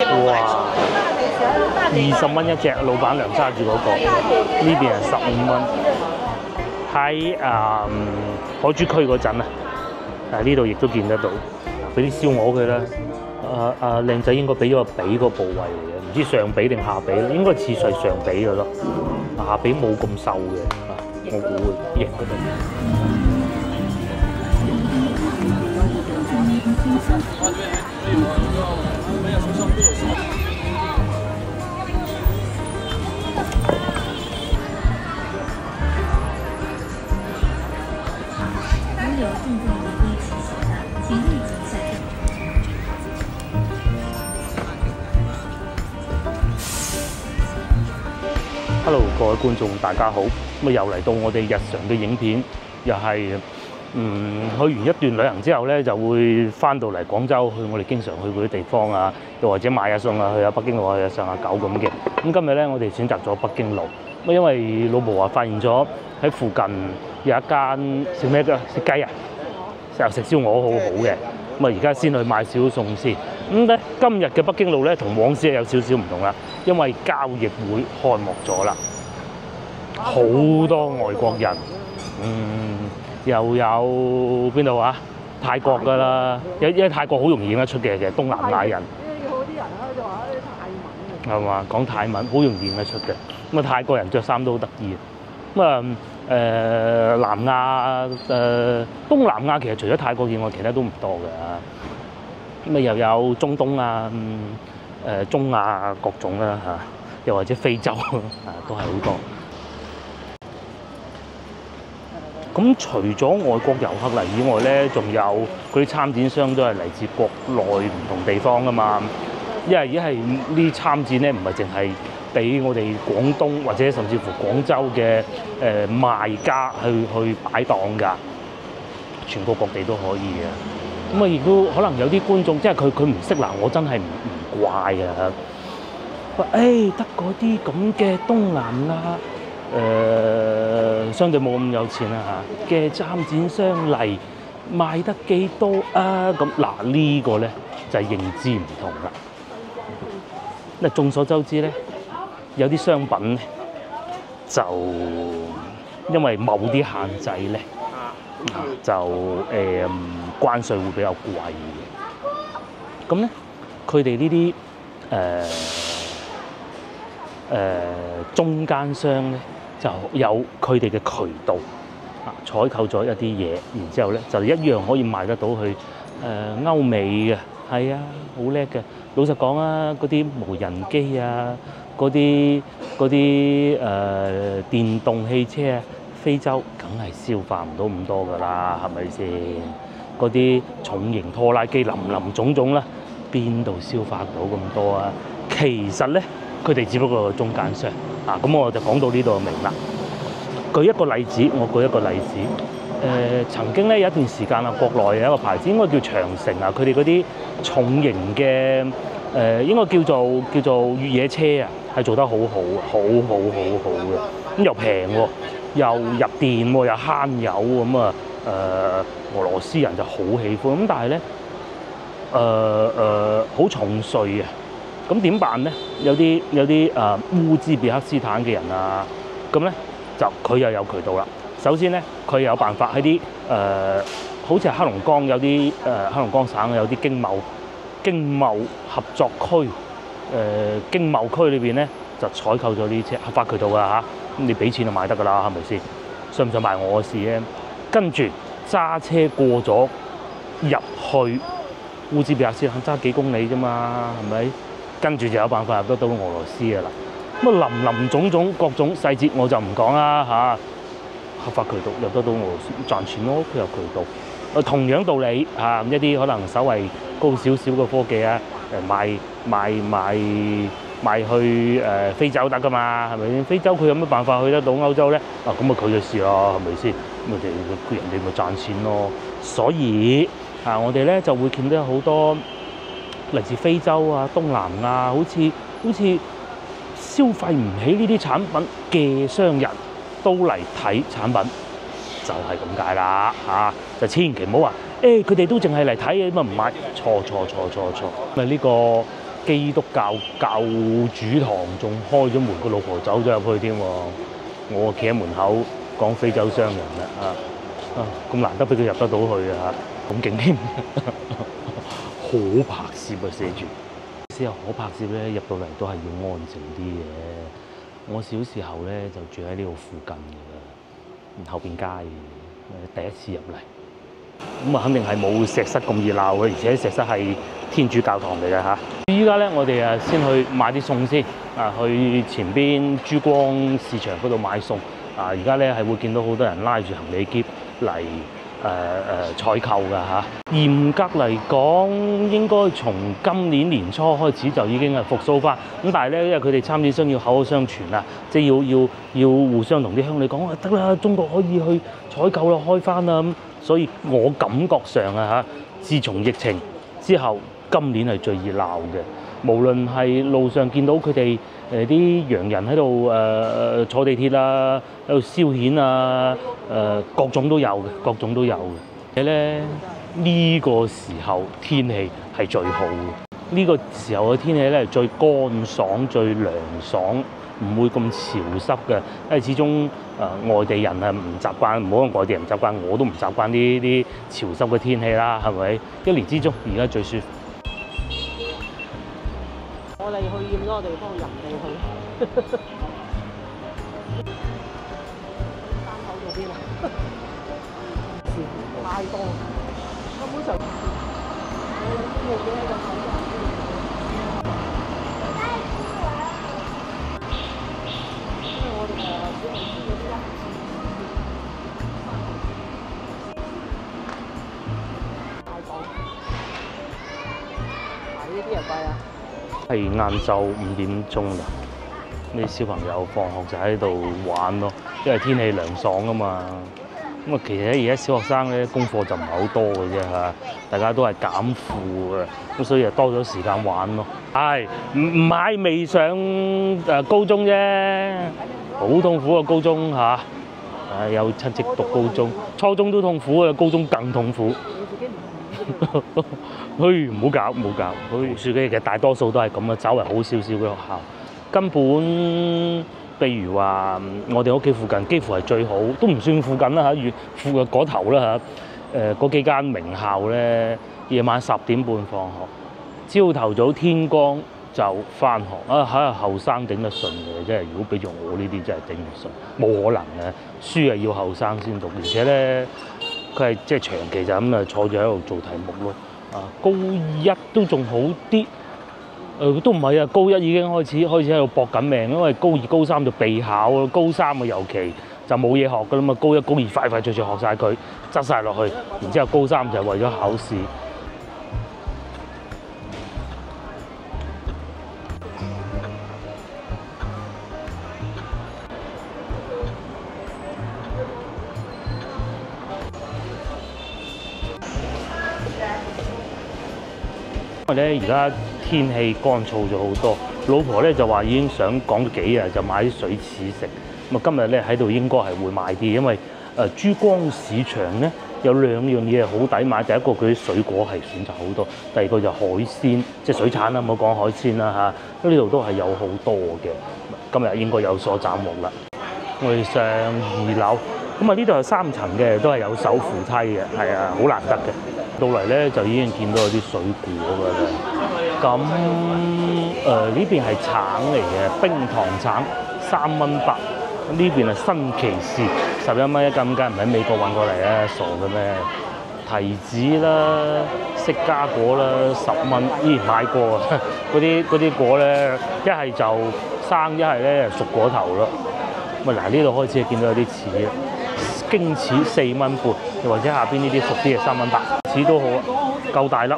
哇！20蚊一隻，老闆娘揸住嗰個，呢邊係15蚊。喺海珠區嗰陣啊，呢度亦都見得到，俾啲燒鵝佢啦。靚仔應該俾咗個髀個部位嚟嘅，唔知上髀定下髀咧，應該次序上髀嘅咯，下髀冇咁瘦嘅，我估會型嗰度。Hello， 各位觀眾大家好，咁又嚟到我哋日常嘅影片，又係去完一段旅行之後咧，就會翻到嚟廣州去我哋經常去嗰啲地方啊，又或者買下餸啊，去下北京路去下上下九咁嘅。咁今日咧，我哋選擇咗北京路，咁因為老婆話發現咗喺附近有一間食咩嘅食雞啊，又食燒鵝好好嘅，咁而家先去買少少餸先。咁咧今日嘅北京路咧，同往時有少少唔同啦，因為交易會開幕咗啦，好多外國人，又有邊度啊？泰國㗎啦，因為泰國好容易認得出嘅東南亞人。有啲人咧就話啲泰文嘅。係嘛？講泰文好容易認得出嘅。咁啊，泰國人着衫都好得意。咁啊南亞東南亞其實除咗泰國以外，其他都唔多嘅。咁啊又有中東啊、中亞各種啦嚇，又或者非洲啊都係好多。咁除咗外國遊客嚟以外咧，仲有嗰啲參展商都係嚟自國內唔同地方㗎嘛。因為呢參展咧，唔係淨係俾我哋廣東或者甚至乎廣州嘅賣家去擺檔㗎，全國各地都可以嘅。咁啊，亦都可能有啲觀眾即係佢唔識嗱，我真係唔怪啊。話得嗰啲咁嘅東南亞相對冇咁有錢啦嚇嘅參展商嚟賣得幾多啊？咁嗱呢個咧就係認知唔同啦。嗱，眾所周知咧，有啲商品咧就因為某啲限制咧，就關稅會比較貴嘅。咁咧，佢哋呢啲中間商咧就有佢哋嘅渠道採購咗一啲嘢，然之後咧就一樣可以賣得到去歐美嘅。係啊，好叻嘅。老實講啊，嗰啲無人機啊，嗰啲電動汽車啊，非洲梗係消化唔到咁多㗎啦，係咪先？嗰啲重型拖拉機林林總總啦，邊度消化到咁多啊？其實咧，佢哋只不過係中間商啊。咁我就講到呢度就明啦。舉一個例子，曾經咧有一段時間啊，國內有一個牌子應該叫長城啊，佢哋嗰啲重型嘅應該叫做越野車啊，係做得好好嘅。咁又平喎，又入電喎，又慳油咁啊。俄羅斯人就好喜歡，咁但係咧好重稅啊。咁點辦咧？有啲烏茲別克斯坦嘅人啊，咁咧就佢又有渠道啦。首先咧，佢有辦法喺啲好似係黑龍江有啲黑龍江省有啲經貿合作區，經貿區裏邊咧就採購咗呢啲車，合法渠道㗎嚇。咁你俾錢就買得㗎啦，係咪先？想唔想買我嘅事咧？跟住揸車過咗入去烏茲別克斯坦，揸幾公里啫嘛，係咪？跟住就有辦法入得到俄羅斯㗎啦。咁啊林林總總各種細節我就唔講啦嚇。合法渠道入得到俄羅斯賺錢咯，佢有渠道。同樣道理嚇，一啲可能稍為高少少嘅科技啊，賣去非洲得㗎嘛，係咪先？非洲佢有乜辦法去得到歐洲咧？咁啊佢嘅事咯，係咪先？咁人哋咪賺錢咯。所以我哋咧就會見到好多嚟自非洲啊、東南亞，好似消費唔起呢啲產品嘅商人都嚟睇產品，就係咁解啦嚇。就千祈唔好話佢哋都淨係嚟睇咁啊唔買，錯。咪呢個基督教教主堂仲開咗門，個老婆走咗入去添喎。我企喺門口講非洲商人啦咁難得俾佢入得到去啊咁勁添，可拍攝啊寫住。之後可拍攝咧，入到嚟都係要安靜啲嘅。我小時候咧就住喺呢度附近嘅，後邊街第一次入嚟，咁啊肯定係冇石室咁熱鬧嘅，而且石室係天主教堂嚟嘅嚇。依家咧我哋先去買啲餸先，去前邊珠江市場嗰度買餸。而家咧係會見到好多人拉住行李篋嚟採購㗎嚇。嚴格嚟講，應該從今年年初開始就已經係復甦翻。咁但係咧，因為佢哋參展商要口口相傳啊，即係要互相同啲鄉里講得啦，中國可以去採購啦，開翻啦咁。所以我感覺上自從疫情之後，今年係最熱鬧嘅。無論係路上見到佢哋啲洋人喺度坐地鐵啊，喺度消遣啊，各種都有嘅，各種都有嘅。咧呢個時候天氣係最好嘅，呢個時候嘅天氣咧係最乾爽、最涼爽，唔會咁潮濕嘅。因為始終外地人係唔習慣，唔好講外地人唔習慣，我都唔習慣呢啲潮濕嘅天氣啦，係咪？一年之中而家最舒服。我哋去厭嗰個地方，人哋去。山口嗰邊啊，太多，根本上我哋呢個因為我哋小紅書嗰啲啦，太講，買呢啲又貴啊！係晏晝5點鐘啦，啲小朋友放學就喺度玩咯，因為天氣涼爽啊嘛。咁啊，其實而家小學生咧功課就唔係好多嘅啫嚇，大家都係減負嘅，咁所以就多咗時間玩咯。係唔係未上高中啫？好痛苦啊高中嚇，有親戚讀高中，初中都痛苦啊，高中更痛苦。唔好搞，唔好搞。讀書嘅其實大多數都係咁啊，稍為好少少嘅學校，根本譬如話我哋屋企附近幾乎係最好，都唔算附近啦嚇，越附近嗰頭啦嚇。嗰幾間名校咧，夜晚10點半放學，朝頭早天光就翻學。後生頂得順嘅，真係如果俾咗我呢啲真係頂唔順，冇可能嘅。書係要後生先讀，而且咧佢係即係長期就咁坐住喺度做題目咯。高一都仲好啲，都唔係啊！高一已經開始喺度搏緊命，因為高2、高3就備考咯，高3尤其就冇嘢學噶啦嘛。高1、高2快脆學晒佢，執晒落去，然之後高3就係為咗考試。因為咧而家天氣乾燥咗好多，老婆咧就話已經想講咗幾日就買啲水柿食。咁今日咧喺度應該係會買啲，因為珠江市場咧有2樣嘢係好抵買。第一個佢啲水果係選擇好多，第二個就海鮮，即係水產啦，唔好講海鮮啦嚇。呢度都係有好多嘅，今日應該有所斬獲啦。我哋上2樓，咁呢度有3層嘅，都係有手扶梯嘅，係啊，好難得嘅。到嚟咧就已經見到有啲水果㗎啦。咁呢邊係橙嚟嘅，冰糖橙3蚊8。呢邊係新奇士11蚊一斤，梗係唔喺美國運過嚟啊？傻嘅咩？提子啦、釋迦果啦10蚊，咦買過啊！嗰啲果咧，一係就生，一係咧熟果頭咯。咁嗱呢度開始見到有啲柿啊，京柿4蚊半，又或者下邊呢啲熟啲嘅3蚊8。柿都好啊，夠大粒。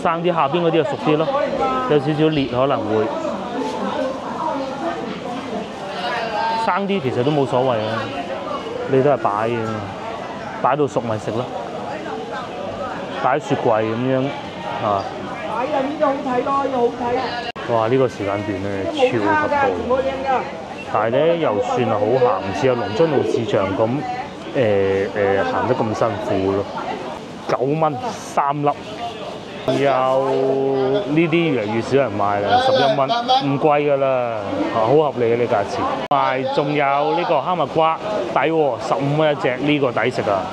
生啲下邊嗰啲就熟啲咯，有少少裂可能會。生啲其實都冇所謂啊，你都係擺嘅，擺到熟咪食咯，擺喺雪櫃咁樣啊。擺啊！呢個好睇咯，又好睇啊！哇！呢個時間段咧超級多，但係咧又算係好行，唔似有龍津路市場咁行得咁辛苦咯。9蚊3粒，有呢啲越嚟越少人賣啦，11蚊，唔貴㗎啦，好合理嘅呢價錢。同埋仲有呢個哈密瓜抵喎，15蚊一隻，呢個抵食啊！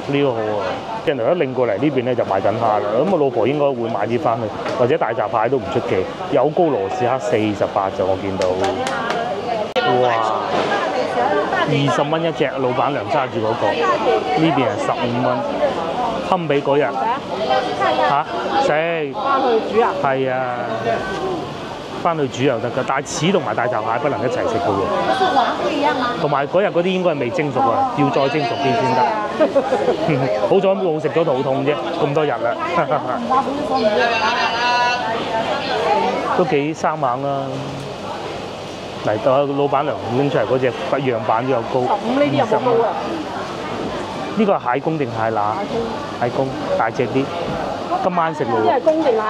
呢個好啊！人哋一拎過嚟呢邊咧就賣緊蝦啦，咁我老婆應該會買啲翻去，或者大閘蟹都唔出奇。有高羅士蝦48就我見到，哇！20蚊一隻，老闆娘揸住嗰個，呢邊係15蚊，堪比嗰日嚇食翻去煮啊？係啊，翻去煮又得㗎，但係翅同埋大閘蟹不能一齊食嘅喎。同埋嗰日嗰啲應該係未蒸熟啊，要再蒸熟啲先得。好彩冇食咗肚痛啫，咁多日啦，都幾生猛啦。嚟到老闆娘拎出嚟嗰隻樣板都有高，15呢啲有冇高啊？呢個係蟹公定蟹乸？蟹公大隻啲，今晚食呢咯喎。係公定乸？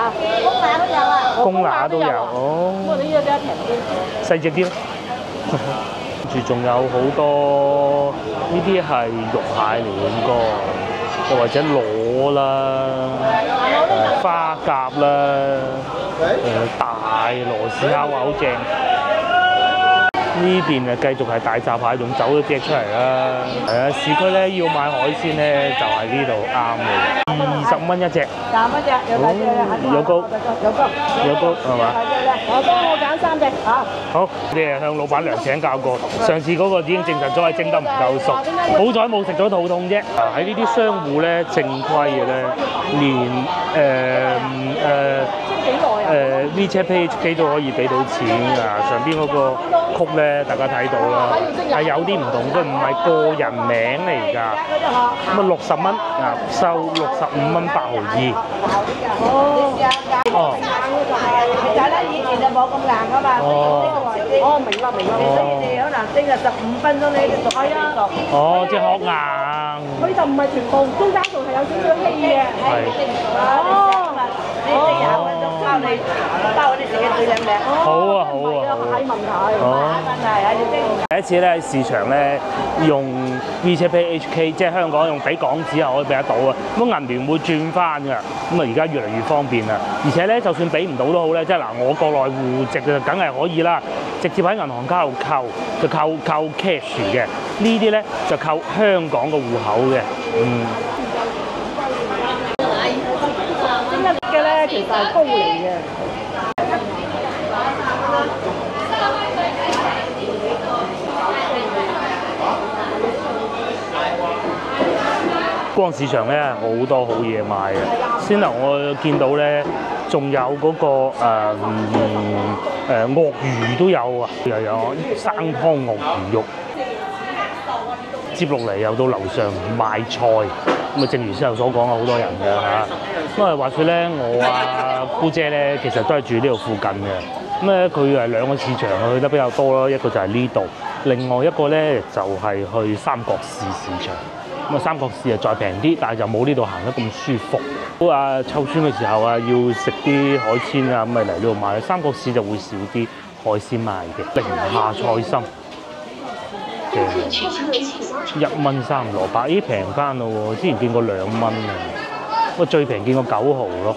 公乸都有啊。公乸都有，哦。我哋呢個比較平啲。細隻啲咯。跟住仲有好多呢啲係肉蟹嚟嘅應該，又或者螺啦、花甲啦、大羅士蝦哇好正。呢邊啊繼續係大閘蟹，仲走咗隻出嚟啦。係啊，市區咧要買海鮮咧就係呢度啱嘅，20蚊一隻。廿蚊隻，有大隻有高有高係嘛？我幫我揀3隻嚇。好，你係向老闆娘請教過，上次嗰個已經證實咗係蒸得唔夠熟，好彩冇食咗肚痛啫。喺呢啲商戶咧正規嘅咧，連WeChat Pay HK 都可以俾到錢啊！上邊嗰個曲咧，大家睇到啦，係有啲唔同，佢唔係個人名嚟㗎。咁啊60蚊啊，收65蚊8毫2。哦。其實咧以前就冇咁硬㗎嘛。哦，明白。所以你可能蒸啊15分鐘你就熟啊。哦，即係殼硬。佢就唔係全部，中間仲係有少少氣嘅。係。你20分鐘包你包嗰啲自己最靚靚。好啊，蟹問題。問題啊！你蒸。第一次咧喺市場咧用 WeChat Pay HK，即係香港用俾港紙係可以俾得到啊。咁銀聯會轉翻㗎，咁啊而家越嚟越方便啦。而且咧就算俾唔到都好咧，即係嗱我國內戶籍就梗係可以啦，直接喺銀行卡度扣，就扣 cash 嘅。呢啲咧就扣香港個戶口嘅，蒸一嘅咧其實係膏嚟嘅。光市場咧好多好嘢賣嘅，先頭我見到咧，仲有嗰個鱷魚都有啊，又有生湯鱷魚肉。接落嚟又到樓上賣菜，咁啊正如先頭所講啊，好多人嘅嚇。因為話説咧，我姑姐咧其實都係住呢度附近嘅，咁咧佢係2個市場去得比較多咯，一個就係呢度，另外一個咧就係去三角市市場。咁啊三角市啊再平啲，但係就冇呢度行得咁舒服。都話湊孫嘅時候啊，要食啲海鮮啊，咁咪嚟呢度買。三角市就會少啲海鮮賣嘅，寧夏菜心。1蚊3蘿蔔，咦平翻咯喎！之前見過2蚊啊，我最平見過9毫咯。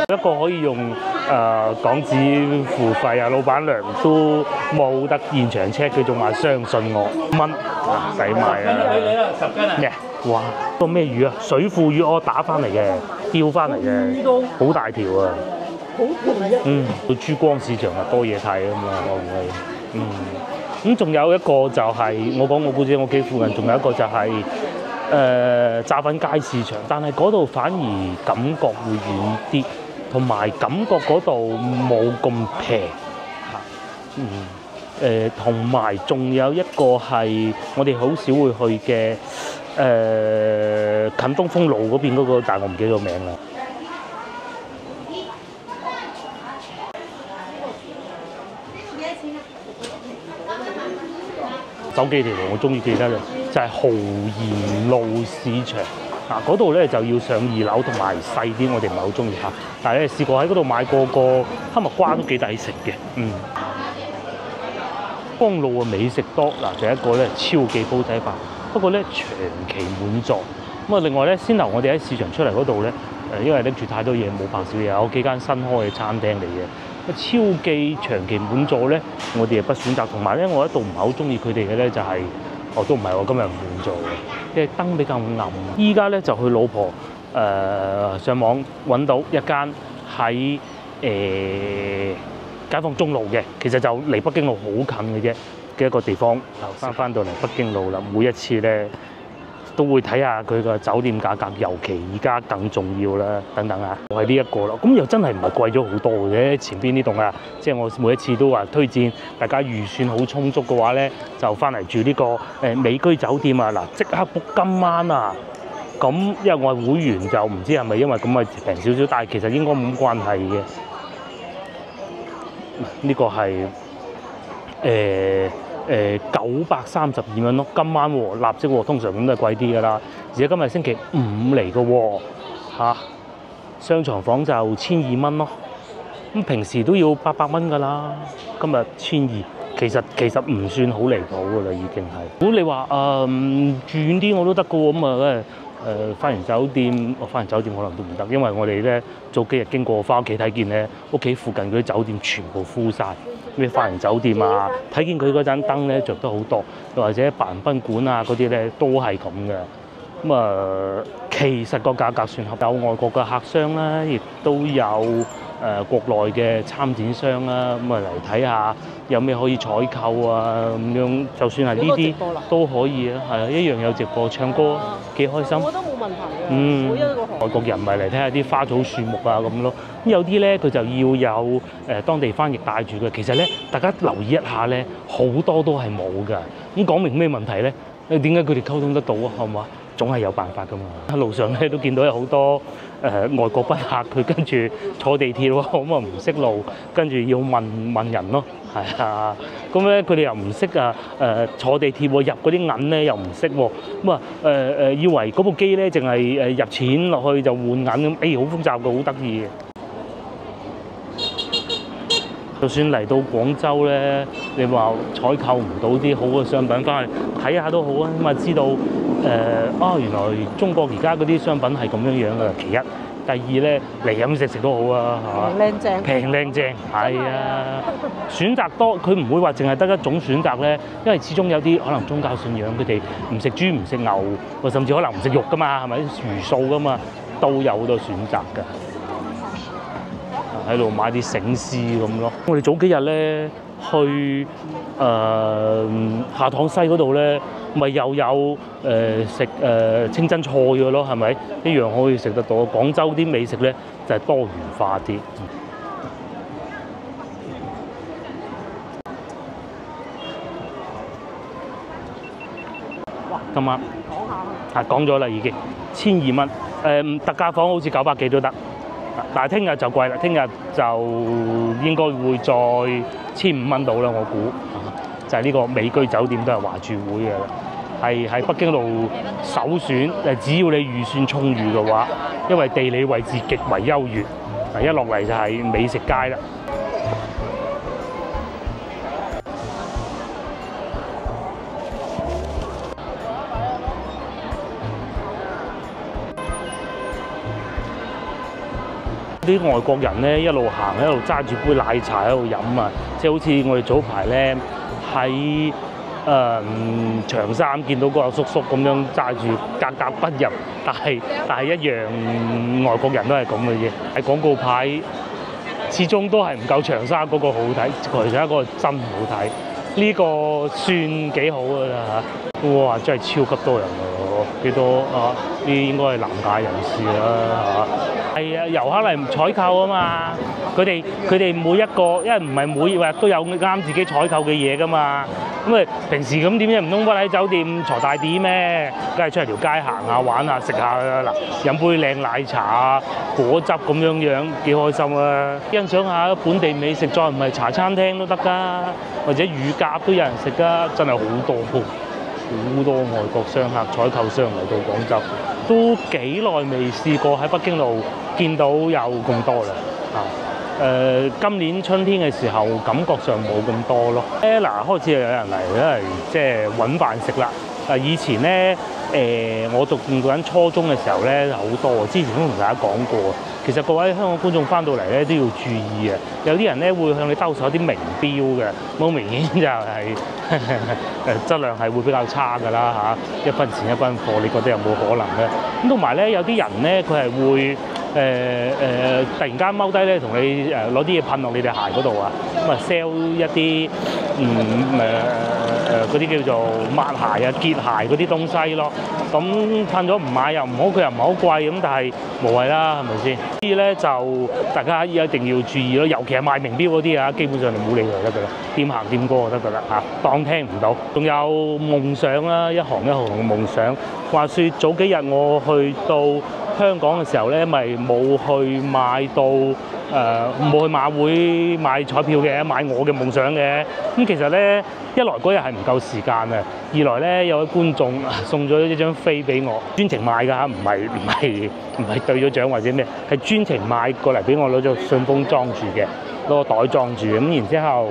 一個可以用港紙付費啊，老闆娘都冇得現場 check，佢仲話相信我，5蚊啊，抵買啊！咩？哇！個咩魚啊？水庫魚我打翻嚟嘅，釣翻嚟嘅，好大條啊！到珠江市場啊，多嘢睇啊嘛，我咁仲有一個就係、我講我姑姐我屋企附近，仲有一個就係、炸粉街市場，但係嗰度反而感覺會遠啲，同埋感覺嗰度冇咁平嚇。同埋仲有一個係我哋好少會去嘅近東風路嗰邊嗰個，但係我唔記得個名啦。手幾條我中意記得嘅就係豪賢路市場啊，嗰度咧就要上2樓，同埋細啲，我哋唔係好中意嚇。但係咧試過喺嗰度買過個哈密瓜都幾抵食嘅，江路嘅美食多嗱，第一個咧超記煲仔飯，不過咧長期滿座。咁啊，另外咧，先頭我哋喺市場出嚟嗰度咧，因為拎住太多嘢冇拍少嘢，有幾間新開嘅餐廳嚟嘅。超記長期滿座咧，我哋係不選擇。同埋咧，我一度唔係好中意佢哋嘅咧，就係、都唔係我今日唔滿座嘅，因為燈比較暗。依家咧就去老婆上網揾到一間喺解放中路嘅，其實就離北京路好近嘅啫嘅一個地方。翻到嚟北京路啦，每一次咧都會睇下佢個酒店價格，尤其而家更重要啦。等等啊，就係呢一個咯。咁又真係唔係貴咗好多嘅，前邊呢棟啊，即係我每一次都話推薦大家預算好充足嘅話咧，就翻嚟住呢個美居酒店啊！嗱，即刻 book 今晚啊！咁因為我係會員，就唔知係咪因為咁啊平少少，但係其實應該冇關係嘅。呢個係932蚊咯，今晚喎立即喎，通常咁都係貴啲㗎啦。而且今日星期五嚟嘅喎嚇，雙床房就1200蚊咯。咁平時都要800蚊㗎啦，今日1200，其實唔算好離譜㗎啦，已經係。如果你話住遠啲我都得嘅喎，咁啊翻完酒店，我翻完酒店可能都唔得，因為我哋咧早幾日經過翻屋企睇見咧，屋企附近嗰啲酒店全部full晒。咩花園酒店啊，睇見佢嗰盞燈咧着得好多，又或者白雲賓館啊嗰啲咧都係咁嘅。咁其實個價格算合，有外國嘅客商啦，亦都有國內嘅參展商啦，咁嚟睇下有咩可以採購啊咁樣，就算係呢啲都可以啊，係啊，一樣有直播唱歌，幾開心。我覺得冇問題嘅，每一個行。外國人咪嚟睇下啲花草樹木啊咁咯。咁有啲咧佢就要有當地翻譯帶住嘅。其實咧，大家留意一下咧，好多都係冇㗎。咁講明咩問題咧？點解佢哋溝通得到啊？係嘛？總係有辦法㗎嘛。喺路上咧都見到有好多外國賓客，佢跟住坐地鐵喎，咁啊唔識路，跟住要問人咯，係啊。咁咧佢哋又唔識啊坐地鐵喎，入嗰啲銀咧又唔識喎，咁啊以為嗰部機咧淨係入錢落去就換銀咁，好複雜嘅，好得意嘅。就算嚟到廣州咧，你話採購唔到啲好嘅商品翻去睇下都好啊，咁啊知道原來中國而家嗰啲商品係咁樣樣嘅。其一，第二咧嚟飲食都好啊，係嘛？靚正，平靚正，係啊，選擇多，佢唔會話淨係得一種選擇咧，因為始終有啲可能宗教信仰，佢哋唔食豬唔食牛，或甚至可能唔食肉噶嘛，係咪魚素噶嘛，都有好多選擇㗎。喺度買啲醒獅咁咯。我哋早幾日咧去下塘西嗰度咧，咪又有食清真菜嘅咯，係咪一樣可以食得到？廣州啲美食咧就係多元化啲。今晚講咗啦，已經1200蚊。特價房好似900幾都得。但係聽日就貴啦，聽日就應該會再1500蚊到啦，我估就係呢個美居酒店都係華住會嘅啦，係喺北京路首選。只要你預算充裕嘅話，因為地理位置極為優越，一落嚟就係美食街啦。啲外國人咧一路行一路揸住杯奶茶喺度飲啊，即係好似我哋早排咧喺長沙見到嗰個叔叔咁樣揸住格格不入，但係一樣外國人都係咁嘅啫。喺廣告牌始終都係唔夠長沙嗰個好睇，長沙嗰個真好睇。呢個算幾好㗎啦嚇！哇，真係超級多人喎，幾多啊？呢應該係南亞人士啦嚇。係啊，遊客嚟採購啊嘛，佢哋每一個，因為唔係每日都有啱自己採購嘅嘢㗎嘛。咁平時咁點解唔通屈喺酒店坐大啲咩？梗係出嚟條街行下玩下食下嗱，飲杯靚奶茶啊、果汁咁樣幾開心啊！欣賞下本地美食，再唔係茶餐廳都得㗎，或者乳鴿都有人食㗎，真係好多外國商客採購商嚟到廣州，都幾耐未試過喺北京路見到有咁多啦今年春天嘅時候感覺上冇咁多咯。嗱，開始又有人嚟，因為即係揾飯食啦。以前咧我讀緊初中嘅時候咧好多，之前都同大家講過。其實各位香港觀眾翻到嚟咧都要注意啊！有啲人咧會向你兜售一啲名錶嘅，好明顯就係質量係會比較差㗎啦嚇，一分錢一分貨，你覺得有冇可能咧？咁同埋咧有啲人咧佢係會突然間踎低咧同你攞啲嘢噴落你哋鞋嗰度啊，咁啊 sell 一啲嗰啲叫做抹鞋啊、結鞋嗰啲東西咯。咁噴咗唔買又唔好，佢又唔係好貴咁，但係無謂啦，係咪先？所以咧就大家一定要注意咯，尤其係賣名錶嗰啲啊，基本上你唔好理佢得㗎啦，掂行掂過就得㗎啦嚇，當聽唔到。仲有夢想啦，一行一行嘅夢想。話説早幾日我去到香港嘅時候咧，咪冇去買到冇去馬會買彩票嘅，買我嘅夢想嘅。咁其實咧，一來嗰日係唔夠時間啊，二來咧有位觀眾送咗一張飛俾我，專程買㗎嚇，唔係對咗獎或者咩，係專程買過嚟俾我攞咗信封裝住嘅，攞個袋裝住。咁然之後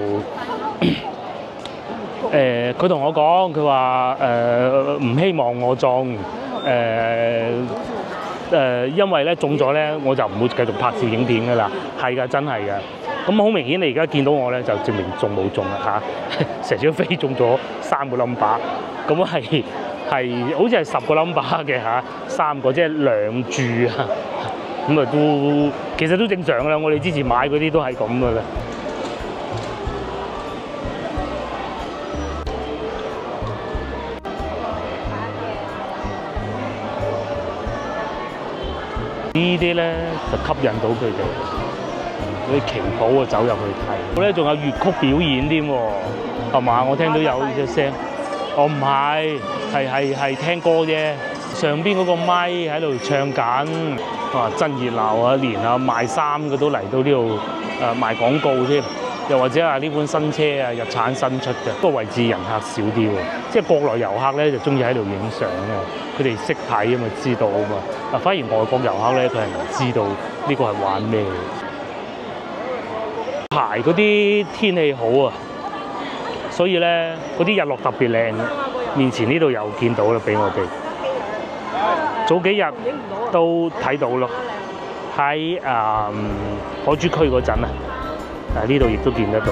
佢同我講，佢話唔希望我中因為咧中咗咧，我就唔會繼續拍攝影片㗎啦。係㗎，真係㗎。咁好明顯，你而家見到我咧，就證明中冇中啦嚇。成張飛中咗3個 number， 咁係好似係10個 number 嘅嚇，3個即係2注啊。咁啊都其實都正常㗎啦。我哋之前買嗰啲都係咁㗎啦。呢啲咧就吸引到佢哋，嗰啲旗袍啊走入去睇。我咧仲有粵曲表演添喎，係嘛？我聽到有隻聲，我唔係聽歌啫。上邊嗰個咪喺度唱緊，哇真熱鬧啊！連啊賣衫嘅都嚟到呢度賣廣告添，又或者係呢款新車啊日產新出嘅，不過位置人客少啲喎，即係國內遊客咧就中意喺度影相啊，佢哋識睇啊嘛，知道啊嘛。反而外國遊客咧，佢係唔知道呢個係玩咩。排嗰啲天氣好啊，所以咧嗰啲日落特別靚。面前呢度又見到啦，俾我哋早幾日都睇到咯，喺海珠區嗰陣啊，呢度亦都見得到。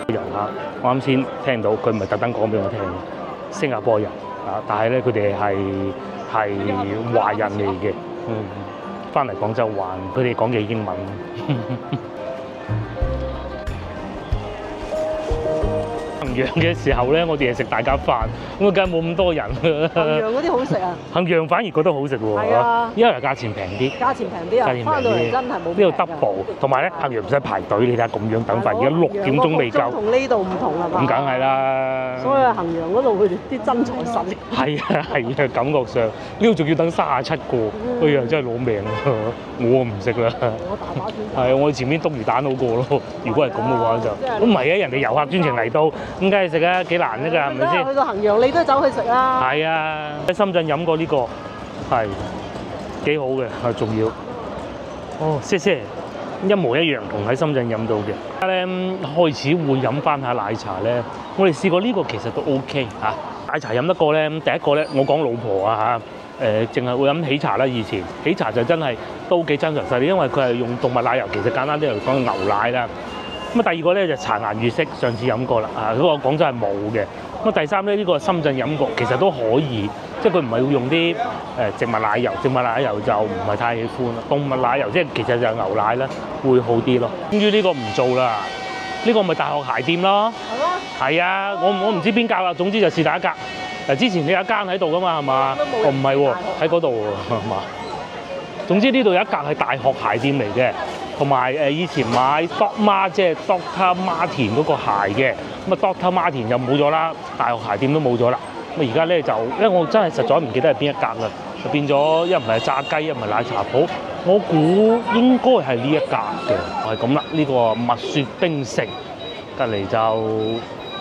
遊客，我啱先聽到佢唔係特登講俾我聽嘅，新加坡人啊，但係咧佢哋係華人嚟嘅，翻嚟廣州玩，佢哋講嘅英文。衡陽嘅時候咧，我哋係食大家飯，咁梗係冇咁多人。衡陽嗰啲好食啊！衡陽反而覺得好食喎，係啊，因為價錢平啲。價錢平啲啊！翻到嚟真係冇。呢度 double， 同埋咧衡陽唔使排隊，你睇下咁樣等法，而家6點鐘未夠。同呢度唔同係嘛？咁梗係啦。所以衡陽嗰度佢哋啲真材實料。係啊，感覺上呢度仲要等37個，哎呀真係攞命啊！我唔食啦。我大把錢。係啊，我前面篤魚蛋好過咯。如果係咁嘅話就，咁唔係啊，人哋遊客專程嚟到，咁梗係食啊，幾難㗎，係咪先？去到衡陽你都走去食啦。係啊，喺深圳飲過呢個係幾好嘅，係仲要。哦，謝謝，一模一樣同喺深圳飲到嘅。而家咧開始會飲翻下奶茶咧，我哋試過呢個其實都 OK 嚇。奶茶飲得過咧，第一個咧我講老婆啊嚇，淨係會飲喜茶啦。以前喜茶就真係都幾真材實料，因為佢係用動物奶油，其實簡單啲嚟講牛奶啦。咁啊第二個咧就茶顏悅色，上次飲過啦，嗰個廣州係冇嘅。咁啊第三咧呢個深圳飲過，其實都可以，即係佢唔係會用啲植物奶油，植物奶油就唔係太喜歡啦。動物奶油即係其實就係牛奶啦，會好啲咯。終於呢個唔做啦，呢個咪大學鞋店咯。係咯。係啊，我唔知邊間啦，總之就是第一間。之前你有一間喺度噶嘛，係嘛？哦唔係喎，喺嗰度喎，係嘛？總之呢度有一間係大學鞋店嚟嘅。同埋以前買 Dogma 即係 Dr. Martin 嗰個鞋嘅，咁啊 Dr. Martin 就冇咗啦，大學鞋店都冇咗啦。咁而家咧就，因為我真係實在唔記得係邊一格啦，就變咗一唔係炸雞，一唔係奶茶鋪，我估應該係呢一格嘅，係咁啦。呢個蜜雪冰城，隔離就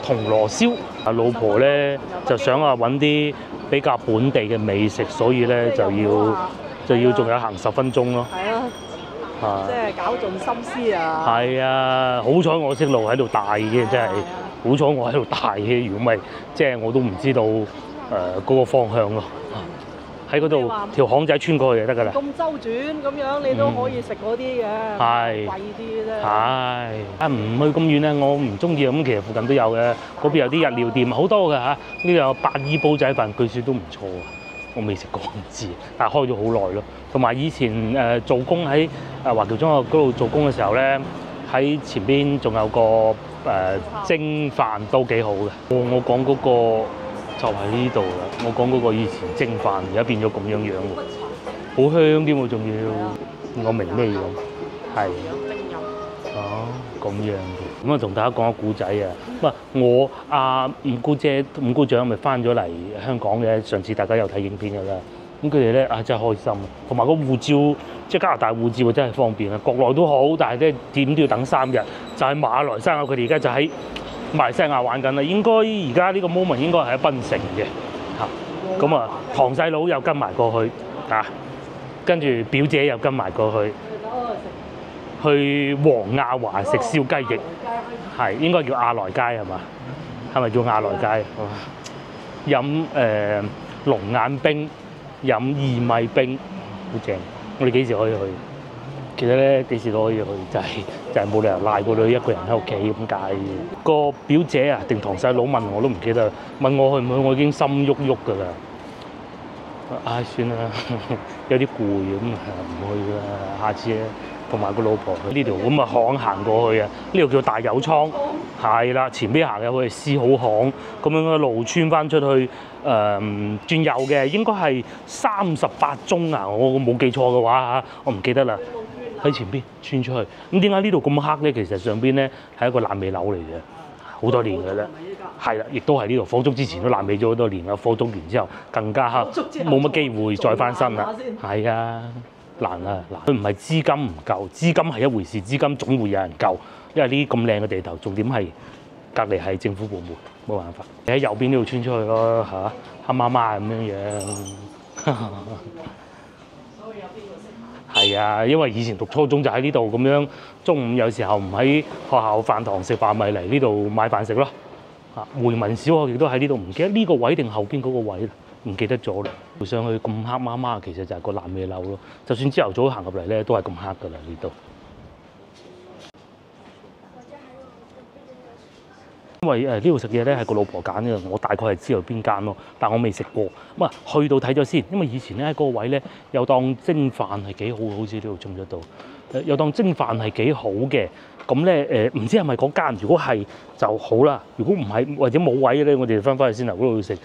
銅鑼燒。老婆咧就想揾啲比較本地嘅美食，所以咧就要仲有行10分鐘咯。係啊，即係搞盡心思啊！係啊，好彩我識路喺度帶嘅，真係好彩我喺度帶嘅。如果唔係，即係我都唔知道嗰個方向咯。喺嗰度條巷仔穿過去就得㗎啦。咁周轉咁樣，你都可以食嗰啲嘅，貴啲啫。係唔去咁遠咧，我唔中意咁。其實附近都有嘅，嗰邊有啲日料店，好多㗎嚇。呢度有八姨煲仔飯，據說都唔錯啊。我未食過，唔知，但係開咗好耐咯。同埋以前做工喺華僑中學嗰度做工嘅時候咧，喺前邊仲有個蒸飯都幾好嘅。我講嗰個就喺呢度啦。我講嗰個以前蒸飯，而家變咗咁樣樣喎，好香添喎，仲要。我明咩樣？係。哦，咁樣嘅。咁啊，同大家講個故仔啊。我五姑姐、五姑丈咪翻咗嚟香港嘅。上次大家有睇影片㗎啦。咁佢哋咧真係開心，同埋個護照即係加拿大護照真係方便啊！國內都好，但係咧點都要等3日。就係馬來西亞，佢哋而家就喺馬來西亞玩緊啦。應該而家呢個 moment 應該係喺檳城嘅嚇。咁啊，堂細佬又跟埋過去嚇，跟住表姐又跟埋過去，去黃亞華食燒雞翼，係應該叫亞來街係嘛？係咪叫亞來街？飲龍眼冰。飲薏米冰好正，我哋幾時可以去？其實咧幾時都可以去，就係冇理由賴個女一個人喺屋企咁解。個表姐啊定堂細佬問我都唔記得，問我去唔去，我已經心喐喐㗎啦。唉，算啦，有啲攰咁唔去啦，下次咧同埋個老婆去呢條咁嘅巷行過去啊，呢度叫大友倉，係啦，前邊行入去係絲好巷，咁樣嘅路穿翻出去。轉右嘅應該係38中啊！我冇記錯嘅話嚇，我唔記得啦。喺前邊穿出去，咁點解呢度咁黑咧？其實上邊咧係一個爛尾樓嚟嘅，好多年嘅啦。係啦，亦都係呢度火燭之前都爛尾咗好多年啦。火燭完之後更加黑，冇乜機會再翻身啦。係啊，難啊難！佢唔係資金唔夠，資金係一回事，資金總會有人救，因為呢啲咁靚嘅地頭，重點係隔離係政府部門。冇辦法，你喺右邊呢度穿出去咯嚇，黑媽媽咁樣樣。係啊，因為以前讀初中就喺呢度咁樣，中午有時候唔喺學校飯堂食飯，咪嚟呢度買飯食咯。嚇，回民小學亦都喺呢度，唔記得呢個位定後邊嗰個位啦，唔記得咗啦。上去咁黑媽媽，其實就係個爛尾樓咯。就算朝頭早行入嚟咧，都係咁黑㗎啦呢度。因為呢度食嘢咧係個老婆揀嘅，我大概係知道邊間咯，但我未食過。咁啊去到睇咗先，因為以前咧喺嗰個位咧有檔蒸飯係幾好，好似呢度中咗到。有檔蒸飯係幾好嘅，咁咧唔知係咪嗰間？如果係就好啦，如果唔係或者冇位咧，我哋翻返去先頭嗰度食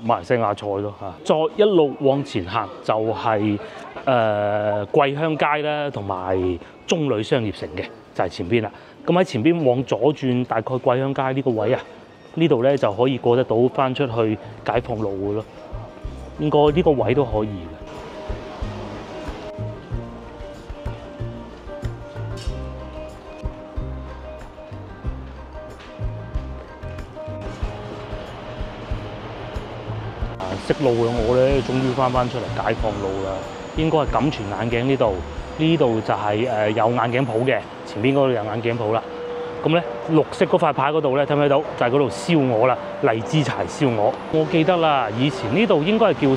馬來西亞菜咯嚇。再一路往前行就係桂香街啦，同埋中旅商業城嘅，就係前邊啦。咁喺前邊往左轉，大概桂香街呢個位啊，呢度咧就可以過得到翻出去解放路嘅咯。應該呢個位都可以嘅。識路嘅我咧，終於翻出嚟解放路啦。應該係錦泉眼鏡呢度。呢度就係有眼鏡鋪嘅，前邊嗰度有眼鏡鋪啦。咁咧綠色嗰塊牌嗰度咧，睇唔睇到？就係嗰度燒鵝啦，荔枝柴燒鵝。我記得啦，以前呢度應該係叫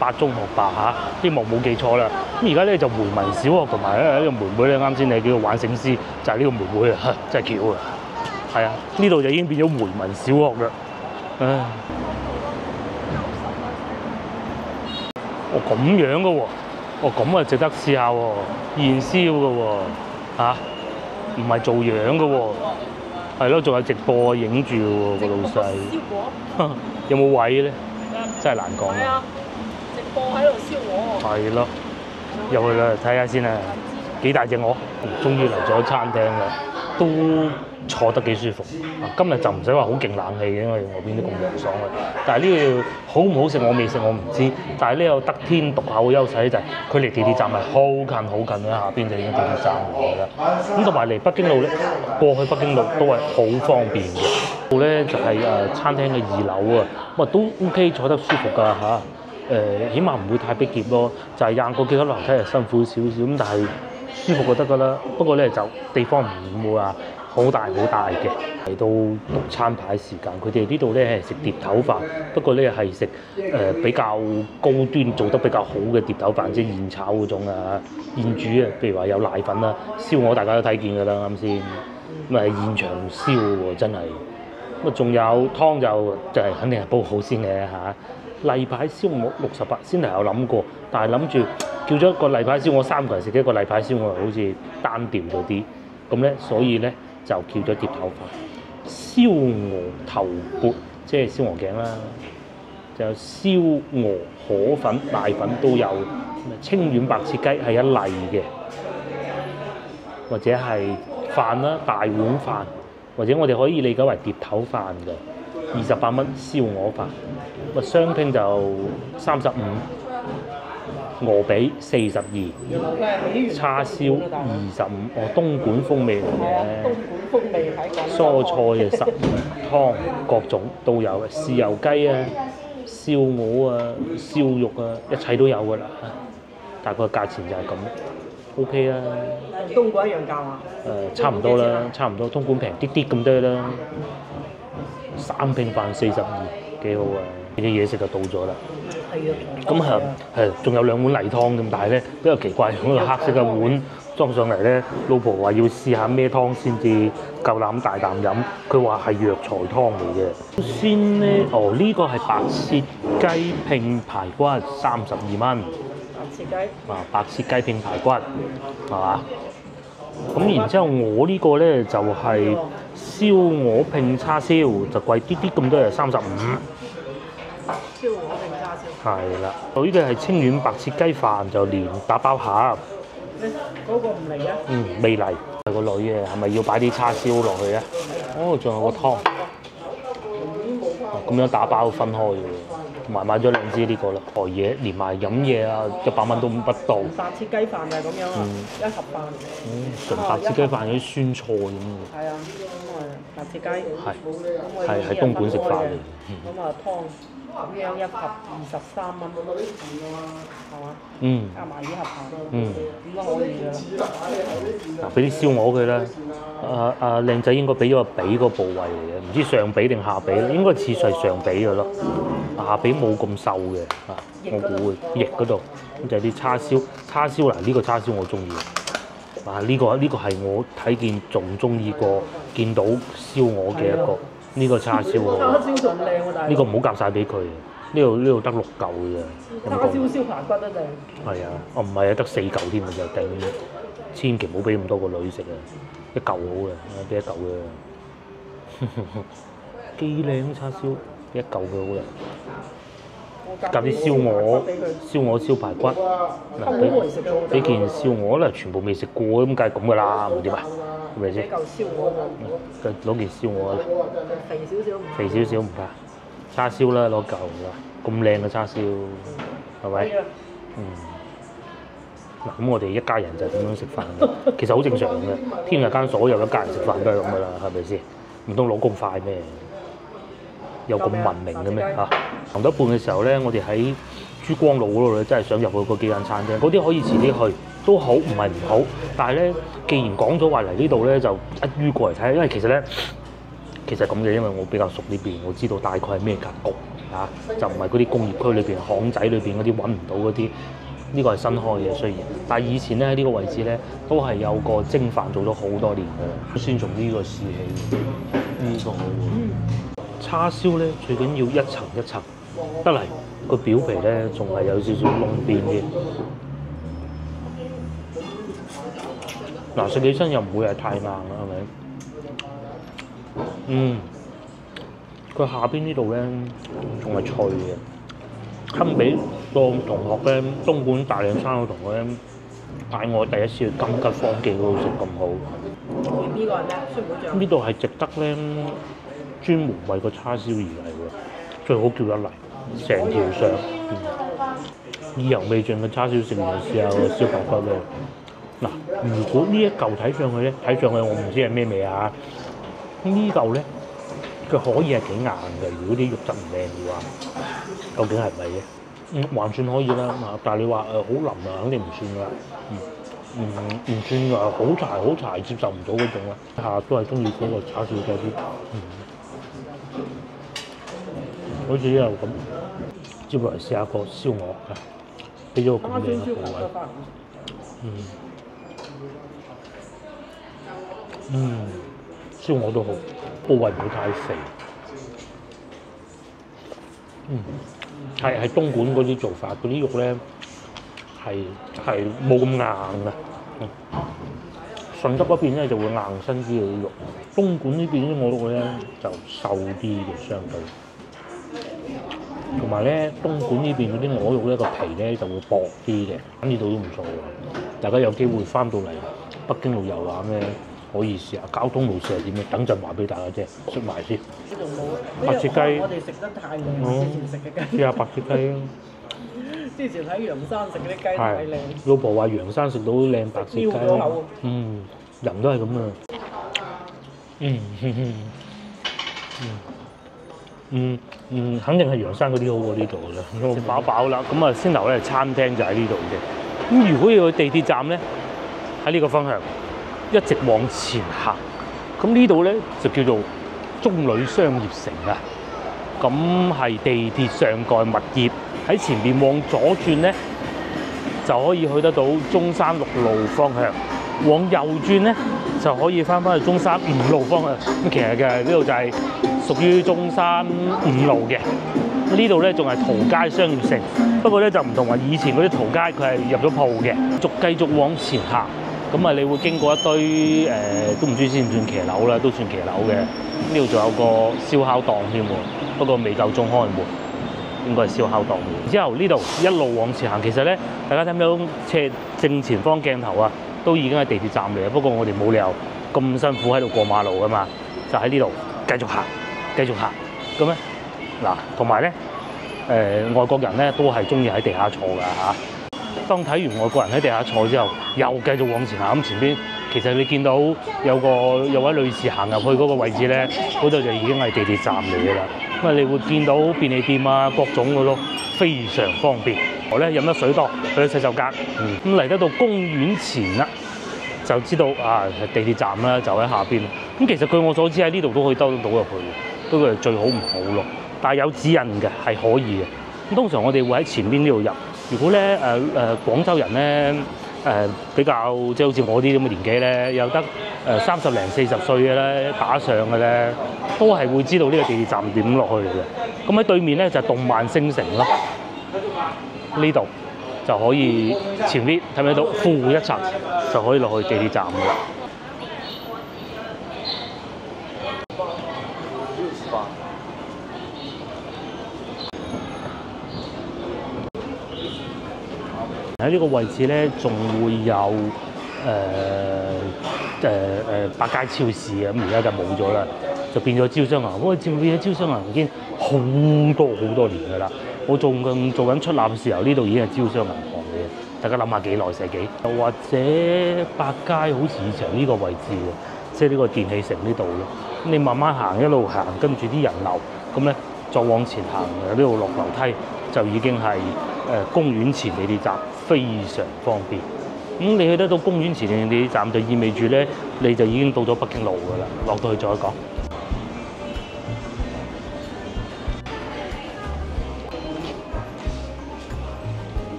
38中學吧嚇，希望冇記錯啦。咁而家咧就回民小學同埋咧呢個妹妹咧，啱先你叫做玩醒獅，就係呢個妹妹啊，真係巧啊！係啊，呢度就已經變咗回民小學啦。唉，咁樣嘅喎。咁啊值得試下喎，現燒嘅喎，嚇，唔係做樣嘅喎，係咯，仲有直播影住喎個老細，有冇位咧？真係難講。係啊，直播喺度燒鵝。係咯，入去啦，睇下先啊，幾大隻鵝，終於嚟咗餐廳啦，都坐得幾舒服。今日就唔使話好勁冷氣嘅，因為外邊都咁涼爽啦。但係呢度好唔好食我未食，我唔知。但係呢個得天獨厚嘅優勢就係佢離地鐵站係好近啦，下邊就已經地鐵站嚟啦。咁同埋嚟北京路咧，過去北京路都係好方便嘅。度咧就係餐廳嘅2樓啊，咁啊都 OK 坐得舒服㗎嚇。起碼唔會太逼仄咯，就係行過幾級樓梯係辛苦少少咁，但係舒服就得㗎啦。不過咧就地方唔會話好大嘅。嚟到6餐牌時間，佢哋呢度咧係食碟頭飯，不過咧係食比較高端、做得比較好嘅碟頭飯，即係現炒嗰種啊，現煮啊，譬如話有瀨粉啦、燒鵝大家都睇見㗎啦，啱先咁啊現場燒喎，真係咁啊，仲有湯就係肯定係煲好先嘅嚇。例牌燒鵝68，先頭有諗過，但係諗住叫咗一個例牌燒鵝3個人食一個例牌燒鵝，好似單調咗啲，咁咧所以咧就叫咗碟頭飯。燒鵝頭缽即係燒鵝頸啦，就有燒鵝河粉、瀨粉都有，清遠白切雞係一例嘅，或者係飯啦，大碗飯，或者我哋可以理解為碟頭飯嘅，28蚊燒鵝飯。咪雙拼就35，鵝髀42，叉燒25，東莞風味嚟嘅。東莞風味喺廣州。蔬菜15，湯各種都有嘅，豉油雞啊、燒鵝啊、燒肉啊，一切都有㗎啦。大概價錢就係咁 ，OK 啊。東莞一樣價啊？差唔多啦，差唔多。東莞平啲啲咁多啦。3拼飯42，幾好啊！啲嘢食就到咗啦。係啊。咁係仲有2碗例湯咁，但係咧比較奇怪，嗰個黑色嘅碗裝上嚟咧，老婆話要試下咩湯先至夠膽大啖飲。佢話係藥材湯嚟嘅。先咧，呢個係白切雞拼排骨32蚊。白切雞。白切雞拼排骨，係嘛？咁然之後我呢個咧就係燒鵝拼叉燒，就貴啲啲咁多，係35。燒鵝拼叉燒。係啦，我呢個係清遠白切雞飯，就連打包盒。嗰個唔嚟啊？未嚟。係個女嘅，係咪要擺啲叉燒落去啊？仲有個湯。咁樣打包分開嘅，同埋買咗2支呢個啦，台嘢連埋飲嘢啊，100蚊都不到。白切雞飯就係咁樣啊，一盒飯。純白切雞飯有啲酸菜咁嘅。係啊，白切雞。係東莞食飯嚟。咁啊湯。咁樣一盒23蚊，係嘛？加埋呢盒飯，應該可以㗎啦。嗱，俾啲燒鵝佢啦。靚仔應該俾咗個髀個部位嚟嘅，唔知上髀定下髀，應該似係上髀嘅咯。下髀冇咁瘦嘅，我估會翼嗰度。咁就係啲叉燒嗱，呢個叉燒我中意。呢個係我睇見仲中意過見到燒鵝嘅一個。呢個叉燒喎，叉燒仲靚喎，大佬。呢個唔好夾晒俾佢，呢度得6嚿嘅啫。叉燒燒排骨都正。係啊，唔係啊，得4嚿添啊，就頂。千祈唔好俾咁多個女食啊，一嚿好嘅，俾一嚿嘅。幾靚叉燒，一嚿嘅好嘅。夾啲燒鵝燒排骨。嗱，俾件燒鵝啦，全部未食過咁，梗係咁噶啦，唔點啊？係咪先？嚿燒鵝攞件燒鵝啦。肥少少唔怕。叉燒啦，攞嚿啦，咁靚嘅叉燒，係咪？嗱，咁我哋一家人就係咁樣食飯嘅，其實好正常嘅。天下間所有一家人食飯都係咁噶啦，係咪先？唔通攞咁快咩？有咁文明嘅咩嚇？行到一半嘅時候咧，我哋喺珠江路嗰度咧，真係想入去嗰幾間餐廳，嗰啲可以遲啲去都好，唔係唔好。但係咧，既然講咗話嚟呢度咧，就一於過嚟睇，因為其實咁嘅，因為我比較熟呢邊，我知道大概係咩格局嚇，就唔係嗰啲工業區裏邊、巷仔裏邊嗰啲揾唔到嗰啲。呢個係新開嘅，雖然，但係以前咧喺呢個位置咧，都係有個蒸飯做咗好多年嘅，先從呢個試起。呢個好喎。叉燒咧最緊要一層一層，得嚟個表皮咧仲係有少少窿邊嘅。嗱，食起身又唔會係太硬啦，係咪？佢下邊呢度咧仲係脆嘅。堪比個同學咧，東莞大嶺山個同學咧，帶我第一次去金吉坊記嗰度食咁好。呢個係咩？酸梅醬。呢度係值得咧，專門為個叉燒而嚟嘅，最好叫一嚟，成條上。意猶未盡嘅叉燒食完試下個燒排骨咧。嗱，如果呢一嚿睇上去咧，我唔知係咩味啊。呢嚿咧佢可以係幾硬嘅。如果啲肉質唔靚嘅話，究竟係咪嘅？還算可以啦。但係你話好腍啊，肯定唔算㗎啦。唔算話好柴接受唔到嗰種啦。下都係中意嗰個叉燒多啲。好似又咁，接落嚟試下個燒鵝啊，俾咗個咁靚嘅部位。燒鵝都好，部位唔好太肥。係東莞嗰啲做法，嗰啲肉咧係冇咁硬嘅。順德嗰邊咧就會硬身啲嘅啲肉，東莞呢邊啲鵝肉咧就瘦啲嘅相對。同埋咧，東莞呢邊嗰啲鵝肉咧個皮咧就會薄啲嘅，呢度都唔錯喎。大家有機會翻到嚟北京路遊玩咧，可以試下交通路線係點樣，等陣話俾大家知，出埋先。呢度冇白切雞，我哋食得太靚，之前食嘅雞。試下白切雞啊！之前喺陽山食嗰啲雞太靚。老婆話陽山食到靚白切雞，人都係咁啊！肯定係陽山嗰啲好過呢度嘅啦。食飽飽啦，咁啊先頭咧餐廳就喺呢度嘅。咁如果要去地鐵站咧，喺呢個方向一直往前行，咁呢度咧就叫做中旅商業城啊。咁係地鐵上蓋物業，喺前面往左轉咧就可以去得到中山6路方向，往右轉咧就可以翻去中山5路方向。咁其實嘅呢度就係屬於中山5路嘅。呢度咧仲係淘街商業城，不過咧就唔同話以前嗰啲淘街，佢係入咗鋪嘅。繼續往前行，咁啊你會經過一堆都唔知算唔算騎樓啦，都算騎樓嘅。呢度仲有個燒烤檔添喎，不過未夠鐘開門，應該係燒烤檔。然之後呢度一路往前行，其實咧大家睇唔到正前方鏡頭啊，都已經係地鐵站嚟嘅。不過我哋冇理由咁辛苦喺度過馬路㗎嘛，就喺呢度繼續行，咁咧嗱，同埋咧外國人咧都係中意喺地下坐㗎嚇。當睇完外國人喺地下坐之後，又繼續往前行。咁前邊其實你見到有位女士行入去嗰個位置咧，嗰度就已經係地鐵站嚟㗎啦。咁啊，你會見到便利店啊，各種嘅咯，非常方便。我咧飲得水多，去咗洗手間。咁嚟得到公園前啦，就知道啊地鐵站啦，就喺下邊。咁其實據我所知喺呢度都可以兜得到入去，不過最好唔好咯。但係有指引嘅係可以嘅。咁通常我哋會喺前邊呢度入。如果咧廣州人咧比較即係好似我啲咁嘅年紀咧，有得30零40歲嘅咧打上嘅咧，都係會知道呢個地鐵站點落去嘅。咁喺對面咧就係動漫星城咯，呢度就可以前邊睇唔睇到負一層就可以落去地鐵站㗎啦。喺呢個位置咧，仲會有百佳超市啊，咁而家就冇咗啦，就變咗招商銀行。我知唔知喺招商銀行已經好多年㗎啦。我做緊出納嘅時候，呢度已經係招商銀行嘅。大家諗下幾耐世紀？又或者百佳好似以前呢個位置喎，即係呢個電器城呢度咯。咁你慢慢行，一路行，跟住啲人流，咁咧再往前行，呢度落樓梯就已經係公園前地鐵站。非常方便，咁你去得到公園前地鐵站，就意味住咧，你就已經到咗北京路㗎啦。落到去再講。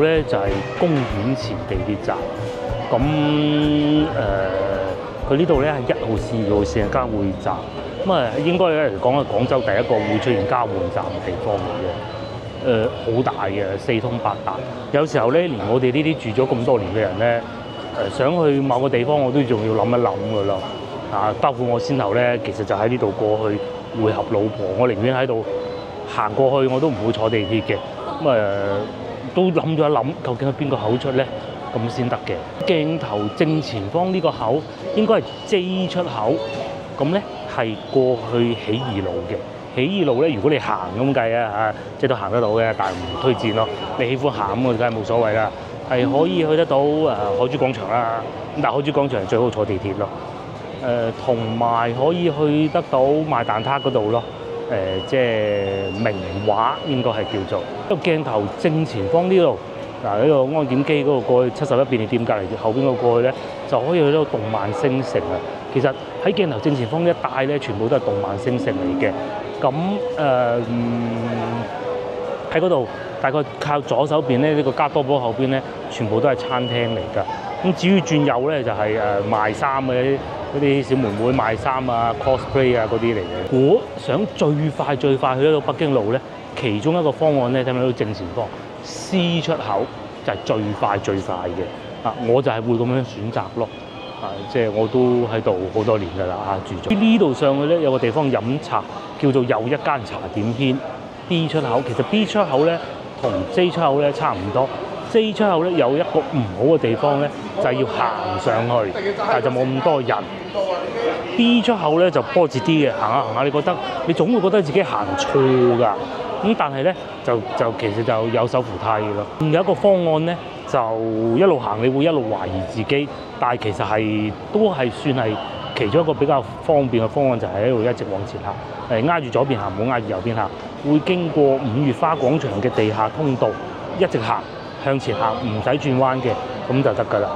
咧就係公園前地鐵站，咁佢呢度咧係1號線、2號線嘅交匯站，咁啊應該咧嚟講係廣州第一個會出現交換站嘅地方嚟嘅，好大嘅，4通8達。有時候咧，連我哋呢啲住咗咁多年嘅人咧，想去某個地方，我都仲要諗一諗㗎咯。啊，包括我先頭咧，其實就喺呢度過去會合老婆，我寧願喺度行過去，我都唔會坐地鐵嘅。咁都諗咗一諗，究竟係邊個口出咧？咁先得嘅。鏡頭正前方呢個口應該係 J 出口，咁咧係過去起義路嘅。起義路咧，如果你行咁計啊，即係都行得到嘅，但係唔推薦咯。你喜歡行咁，梗係冇所謂啦。係可以去得到海珠廣場啦，咁但係海珠廣場最好坐地鐵咯。同埋可以去得到賣蛋撻嗰度咯。即係名畫應該係叫做一個鏡頭正前方呢度。嗱，呢個安檢機嗰度過去71便利店隔離後邊嗰個過去咧，就可以去到動漫星城啊。其實喺鏡頭正前方一帶咧，全部都係動漫星城嚟嘅。咁喺嗰度大概靠左手邊咧，呢個加多寶後邊咧，全部都係餐廳嚟㗎。咁至於轉右咧，就係賣衫嘅嗰啲小妹妹賣衫啊、cosplay 啊嗰啲嚟嘅。如果想最快去得到北京路咧，其中一個方案咧，睇唔睇到正前方 C 出口就係最快嘅。我就係會咁樣選擇咯。即係我都喺度好多年㗎啦，住咗呢度上去咧，有個地方飲茶，叫做又一間茶點軒 B 出口。其實 B 出口咧同 J 出口咧差唔多。J 出口咧有一個唔好嘅地方咧，就係要行上去，但係就冇咁多人。B 出口咧就波折啲嘅，行下你覺得你總會覺得自己行錯㗎。咁但係咧就其實就有手扶梯嘅咯。有一個方案咧，就一路行，你會一路懷疑自己，但係其實都係算係其中一個比較方便嘅方案，就係喺度一直往前行，挨住左邊行，唔好挨住右邊行，會經過五月花廣場嘅地下通道，一直行向前行，唔使轉彎嘅，咁就得㗎啦。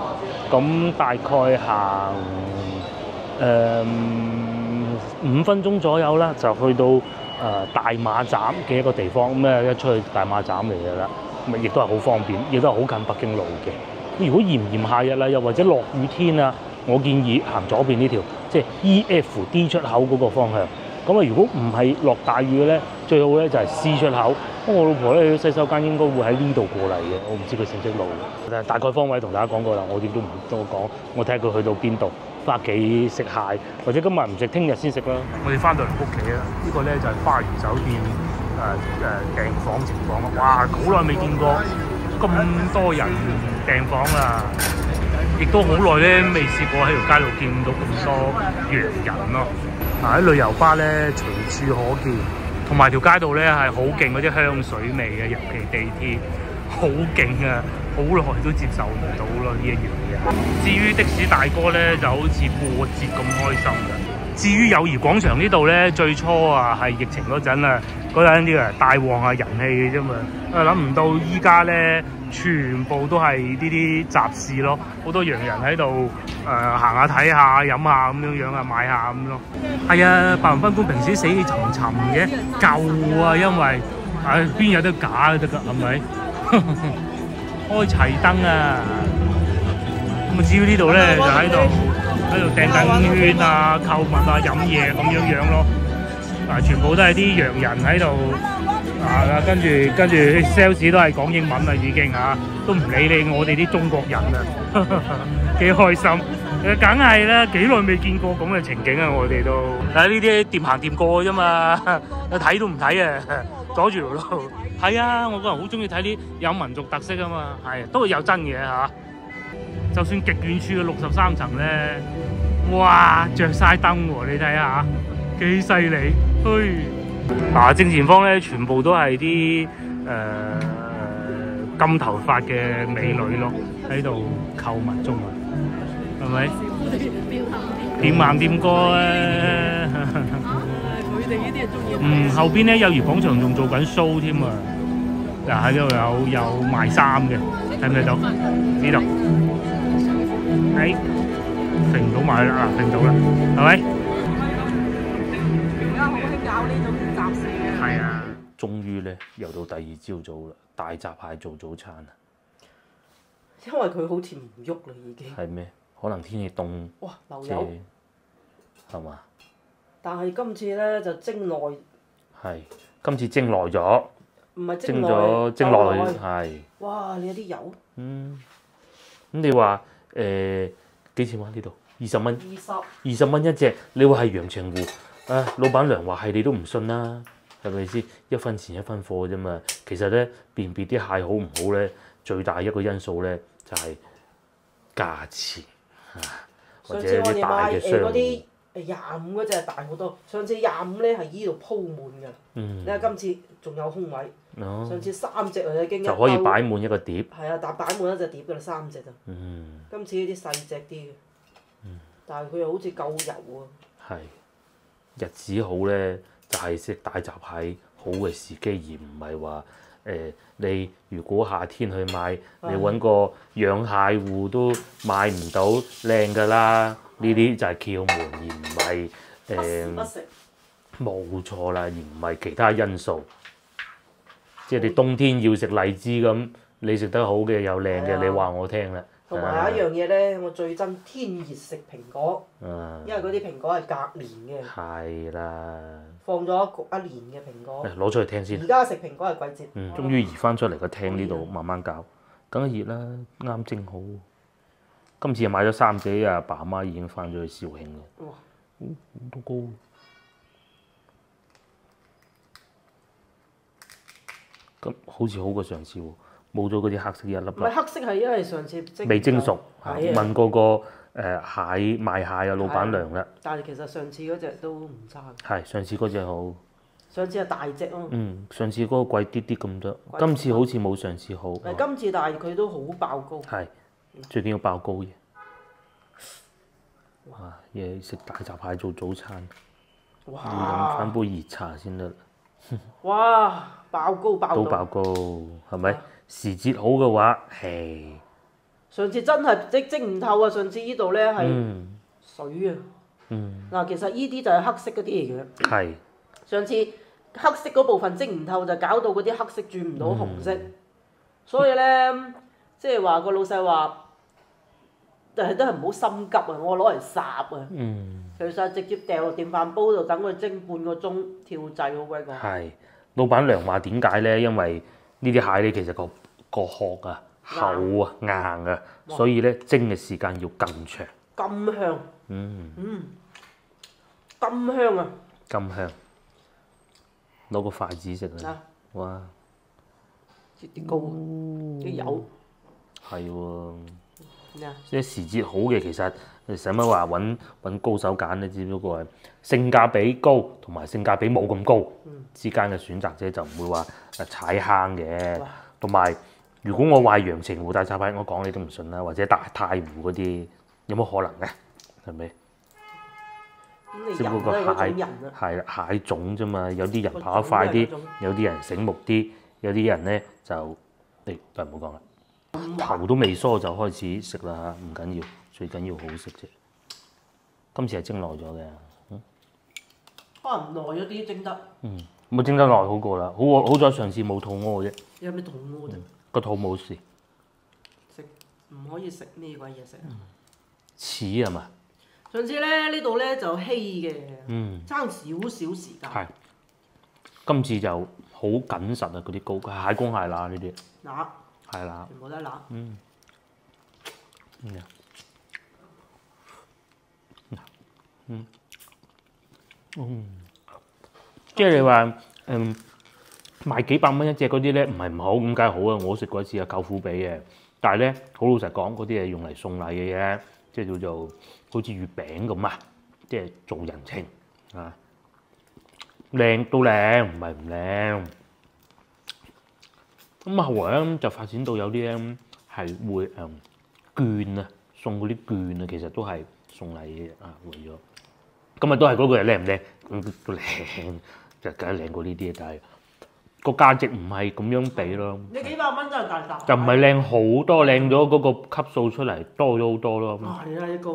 咁大概行5分鐘左右啦，就去到大馬站嘅一個地方。咁咧一出去大馬站嚟㗎啦。亦都係好方便，亦都係好近北京路嘅。如果炎夏日啦，又或者落雨天啊，我建議行左邊呢條，即係 EFD 出口嗰個方向。咁啊，如果唔係落大雨嘅咧，最好咧就係 C 出口。咁我老婆咧去洗手間應該會喺呢度過嚟嘅，我唔知佢識唔識路。但係大概方位同大家講過啦，我點都唔多講。我睇下佢去到邊度，翻屋企食蟹，或者今日唔食，聽日先食啦。我哋翻到嚟屋企啦，呢個咧就係花園酒店。訂房情況啊！哇，好耐未見過咁多人訂房啦，亦都好耐咧未試過喺條街度見到咁多洋人咯。喺旅遊巴咧隨處可見，同埋條街道咧係好勁嗰啲香水味嘅，尤其地鐵好勁啊！好耐都接受唔到咯呢一樣嘢。至於的士大哥咧就好似過節咁開心嘅。至於友誼廣場呢度咧，最初係疫情嗰陣啊，嗰陣啲大旺人氣嘅啫嘛。諗唔到依家咧，全部都係呢啲集市咯，好多洋人喺度行下睇下飲下咁樣啊，買下咁咯。係啊，白雲賓館平時死氣沉沉嘅，舊啊，因為邊有得假得㗎，係咪？開齊燈啊！咁至於呢度咧就喺度訂緊圈啊、購物啊、飲嘢咁樣咯。全部都係啲洋人喺度跟住 sales 都係講英文啦，已經都唔理你我哋啲中國人啊，幾開心。梗係啦，幾耐未見過咁嘅情景啊！我哋都呢啲掂行掂過啫嘛，睇都唔睇啊，阻住條路。係啊，我個人好中意睇啲有民族特色啊嘛，係都係有真嘢嚇。就算極遠處嘅63層咧，哇，着晒燈喎！你睇下幾犀利，正前方咧全部都係啲金頭髮嘅美女咯，喺度購物中啊，係咪？掂行掂過啊！佢哋呢啲係中意。後邊咧友誼廣場仲做緊 show 添啊！嗱，喺度有賣衫嘅，睇唔睇到？呢度。揈到埋啦，揈到啦，係咪？而家好興搞呢種集市嘅。係啊，終於咧又到第二朝早啦，大閘蟹做早餐啊！因為佢好似唔喐啦，已經。係咩？可能天氣凍。哇！流油。係嘛？但係今次咧就蒸耐。係，今次蒸耐咗。唔係蒸耐係。哇！你有啲油。咁你話？幾錢喎？呢度20蚊，20蚊一隻。你話係陽澄湖，老闆娘話係你都唔信啦，係咪先？1分錢1分貨啫嘛。其實咧，辨別啲蟹好唔好咧，最大一個因素咧就係價錢或者啲大嘅商戶。25嗰隻大好多，上次25咧係依度鋪滿㗎。嗯。你睇今次仲有空位。哦。上次3隻啊已經就可以擺滿一個碟。係啊，但擺滿一隻碟㗎啦，3隻就。嗯。今次呢啲細隻啲嘅。但係佢又好似夠油喎。係。日子好咧，就係食大閘蟹好嘅時機，而唔係話你如果夏天去買，你揾個養蟹戶都買唔到靚㗎啦。呢啲就係竅門，而唔係不食。冇錯啦，而唔係其他因素。即係你冬天要食荔枝咁，你食得好嘅又靚嘅，你話我聽啦。同埋有一樣嘢咧，我最憎天熱食蘋果，因為嗰啲蘋果係隔年嘅。係啦。放咗一年嘅蘋果。攞出嚟聽先。而家食蘋果係季節。終於移翻出嚟個廳呢度慢慢搞，梗係熱啦，啱蒸好。今次又買咗3隻，阿爸阿媽已經翻咗去肇慶啦。哇！都高。咁好似好過上次喎，冇咗嗰啲黑色一粒粒。唔係黑色係因為上次未蒸熟，問過個賣蟹嘅老闆娘啦。但係其實上次嗰隻都唔差。係上次嗰隻好。上次係大隻咯。上次嗰個貴啲啲咁多，今次好似冇上次好。今次但係佢都好爆膏。係，最緊要爆膏嘅。哇！嘢食大閘蟹做早餐，要飲翻杯熱茶先得。哇！爆膏爆到都爆膏，係咪？時節好嘅話，係。上次真係蒸唔透啊！上次呢度咧係水啊。嗱，其實呢啲就係黑色嗰啲嚟嘅。係。上次黑色嗰部分蒸唔透，就搞到嗰啲黑色轉唔到紅色，所以咧即係話個老細話，但係都係唔好心急啊！我攞嚟烚啊。其實直接掉落電飯煲度，等佢蒸半個鐘，跳掣好鬼過。係。老闆娘話點解咧？因為呢啲蟹咧其實個殼啊厚啊硬啊，所以咧蒸嘅時間要更長。咁香。咁香啊！咁香。攞個筷子食啊！哇！啲膏啲油。係喎。咩啊？即係時節好嘅，其實使乜話揾高手揀咧？只不過係性價比高同埋性價比冇咁高之間嘅選擇啫，就唔會話踩坑嘅。同埋如果我話陽澄湖大閘蟹，我講你都唔信啦，或者大太湖嗰啲，有乜可能咧？係咪？只不過個蟹係啦，蟹種啫嘛。有啲人跑得快啲，有啲人醒目啲，有啲人咧就都係唔好講啦。頭都未梳就開始食啦嚇，唔緊要，最緊要好食啫。今次係蒸耐咗嘅，可能耐咗啲蒸得。冇蒸得耐好過啦，好在上次冇肚屙啫。有咩肚屙啫？個肚冇事。食唔可以食咩鬼嘢食啊？似係嘛？上次咧呢度咧就稀嘅，爭少少時間。係。今次就好緊實啊！嗰啲膏，蟹公蟹乸呢啲。乸。係啦。全部都係乸。即係你話賣幾百蚊一隻嗰啲咧，唔係唔好，咁梗係好啊！我食過一次啊，舅父俾嘅。但係咧，好老實講，嗰啲係用嚟送禮嘅嘢，即係叫做好似月餅咁啊，即係做人情啊。靚都靚，唔係唔靚。咁後來咧就發展到有啲咧係會券啊，送嗰啲券啊，其實都係送禮嘅啊，為咗。咁啊都係嗰句係靚唔靚？都靚，就梗係靚過呢啲，但係個價值唔係咁樣比咯。你幾百蚊真係大閘。就唔係靚好多，靚咗嗰個級數出嚟多咗好多咯。係啊，一個。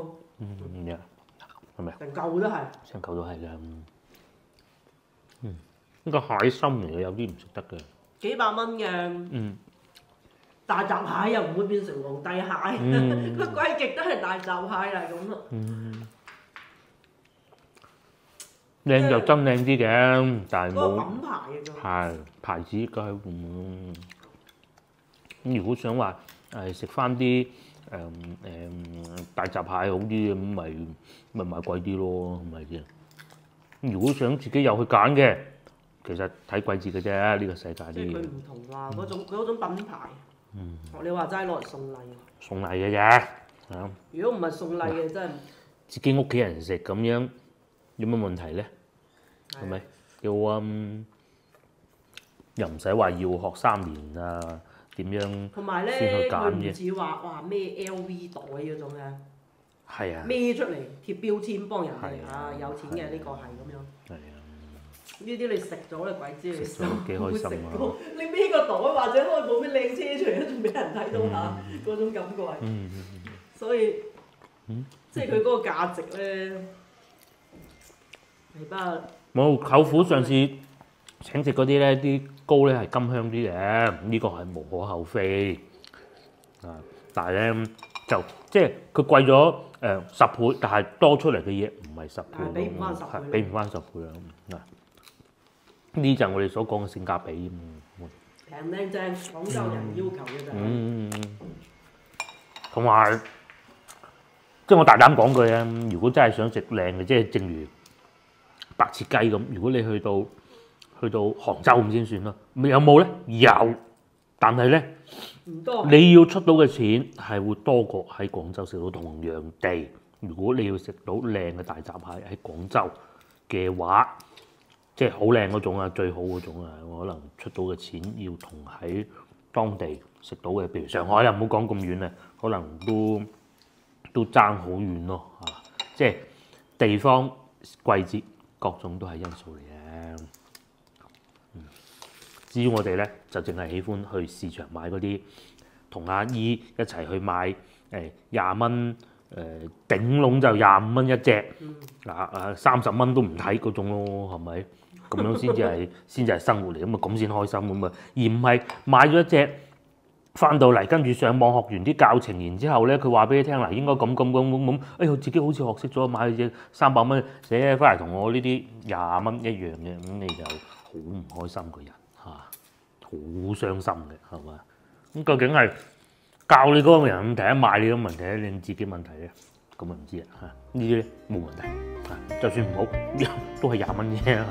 係咪啊？成嚿都係。成嚿都係㗎。呢個蟹心嚟嘅，有啲唔食得嘅。幾百蚊嘅。大閘蟹又唔會變成皇帝蟹，佢貴極都係大閘蟹嚟咁咯。靚就真靚啲嘅，但係冇品牌嘅啫。係牌子梗係咁。如果想話食翻啲大閘蟹好啲嘅，咁咪買貴啲咯，係咪先？如果想自己又去揀嘅，其實睇季節嘅啫，呢個世界啲嘢。即係佢唔同話嗰種品牌。學你話齋攞嚟送禮。送禮嘅啫。如果唔係送禮嘅，真係。自己屋企人食咁樣，有乜問題咧？係咪？又又唔使話要學3年啊？點樣同埋先去咧，佢唔揀嘅？似話哇咩 LV 袋嗰種嘅，係啊，孭出嚟貼標籤幫人哋係啊啊有錢嘅呢個係咁樣。係啊，呢啲你食咗你鬼知你食咗幾開心啊食到你孭個袋或者開部咩靚車出嚟，仲俾人睇到下嗰種感覺係。所以即係佢嗰個價值咧，係不過冇舅父上次請食嗰啲咧，啲糕咧係甘香啲嘅，呢個係無可厚非啊！但係咧就即係佢貴咗10倍，但係多出嚟嘅嘢唔係10倍咯，係比唔返10倍係比唔翻10倍啦。呢就係我哋所講嘅性價比。平靚正，廣州人要求嘅就係。同埋即係我大膽講句啊，如果真係想食靚嘅，即係正如白切雞咁，如果你去到杭州咁先算啦。有冇咧？有，但係咧唔多。你要出到嘅錢係會多過喺廣州食到同樣地。如果你要食到靚嘅大閘蟹喺廣州嘅話，即係好靚嗰種啊，最好嗰種啊，我可能出到嘅錢要同喺當地食到嘅，譬如上海啦，唔好講咁遠啊，可能都爭好遠咯嚇。即係地方、季節各種都係因素嚟嘅。至於我哋咧，就淨係喜歡去市場買嗰啲，同阿姨一齊去買20蚊，頂籠就25蚊一隻，30蚊都唔睇嗰種咯，係咪？咁樣先至係生活嚟，咁先開心咁啊！而唔係買咗一隻翻到嚟，跟住上網學完啲教程，然之後咧佢話俾你聽嗱，應該咁，哎呀自己好似學識咗，買隻300蚊寫翻嚟同我呢啲20蚊一樣嘅，咁你就好唔開心個人嚇，好傷心嘅係嘛？咁究竟係教你嗰個人問題啊，賣你嗰個問題啊，你自己問題咧？咁啊唔知啊嚇，呢啲咧冇問題嚇，就算唔好都係20蚊啫嚇。